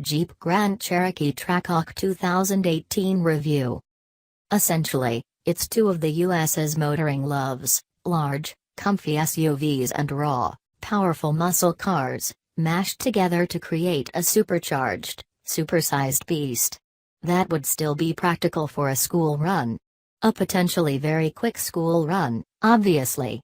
Jeep Grand Cherokee Trackhawk 2018 review. Essentially, it's two of the US's motoring loves, large, comfy SUVs and raw, powerful muscle cars, mashed together to create a supercharged, supersized beast. That would still be practical for a school run. A potentially very quick school run, obviously.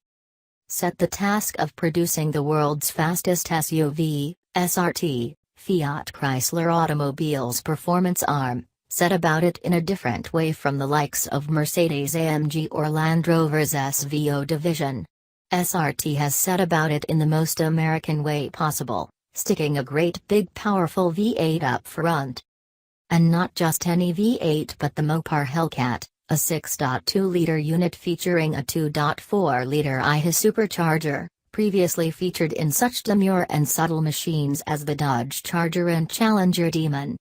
Set the task of producing the world's fastest SUV, SRT, Fiat Chrysler Automobiles performance arm, set about it in a different way from the likes of Mercedes-AMG or Land Rover's SVO division. SRT has set about it in the most American way possible, sticking a great big powerful V8 up front. And not just any V8 but the Mopar Hellcat, a 6.2-liter unit featuring a 2.4-liter IHA supercharger, previously featured in such demure and subtle machines as the Dodge Charger and Challenger Demon.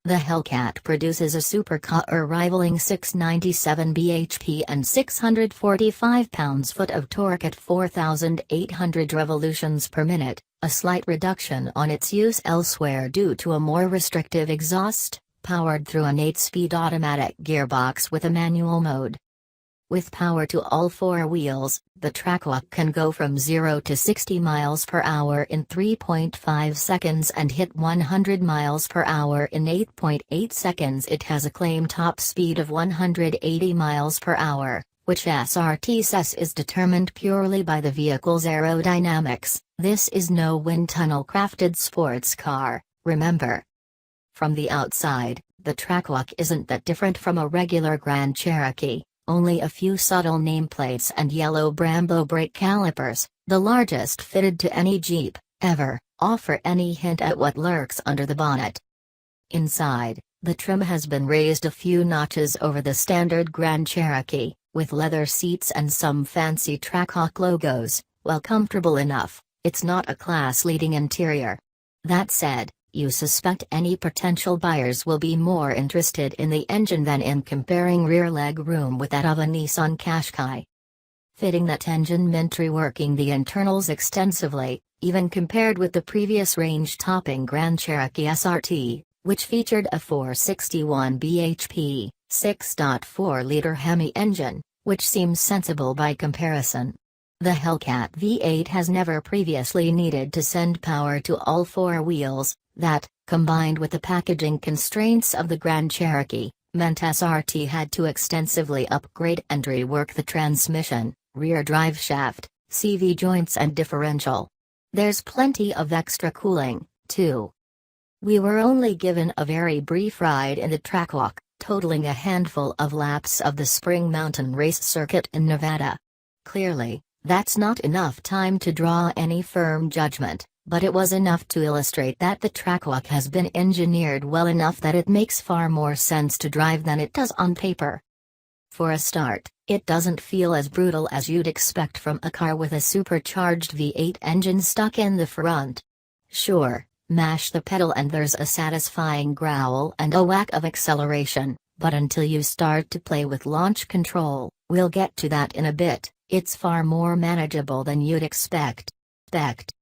The Hellcat produces a supercar rivaling 697 bhp and 645 pounds-foot of torque at 4,800 revolutions per minute, a slight reduction on its use elsewhere due to a more restrictive exhaust, powered through an 8-speed automatic gearbox with a manual mode. With power to all four wheels, the Trackhawk can go from 0 to 60 miles per hour in 3.5 seconds and hit 100 miles per hour in 8.8 seconds. It has a claimed top speed of 180 miles per hour, which SRT says is determined purely by the vehicle's aerodynamics. This is no wind tunnel crafted sports car, remember. From the outside, the Trackhawk isn't that different from a regular Grand Cherokee, only a few subtle nameplates and yellow Brembo brake calipers, the largest fitted to any Jeep, ever, offer any hint at what lurks under the bonnet. Inside, the trim has been raised a few notches over the standard Grand Cherokee, with leather seats and some fancy Trackhawk logos. While comfortable enough, it's not a class-leading interior. That said, you suspect any potential buyers will be more interested in the engine than in comparing rear leg room with that of a Nissan Qashqai. Fitting that engine meant reworking the internals extensively, even compared with the previous range-topping Grand Cherokee SRT, which featured a 461 bhp, 6.4-liter Hemi engine, which seems sensible by comparison. The Hellcat V8 has never previously needed to send power to all four wheels. That, combined with the packaging constraints of the Grand Cherokee, meant SRT had to extensively upgrade and rework the transmission, rear drive shaft, CV joints and differential. There's plenty of extra cooling, too. We were only given a very brief ride in the Trackhawk, totaling a handful of laps of the Spring Mountain Race circuit in Nevada. Clearly, that's not enough time to draw any firm judgment. But it was enough to illustrate that the Trackhawk has been engineered well enough that it makes far more sense to drive than it does on paper. For a start, it doesn't feel as brutal as you'd expect from a car with a supercharged V8 engine stuck in the front. Sure, mash the pedal and there's a satisfying growl and a whack of acceleration, but until you start to play with launch control, we'll get to that in a bit, it's far more manageable than you'd expect.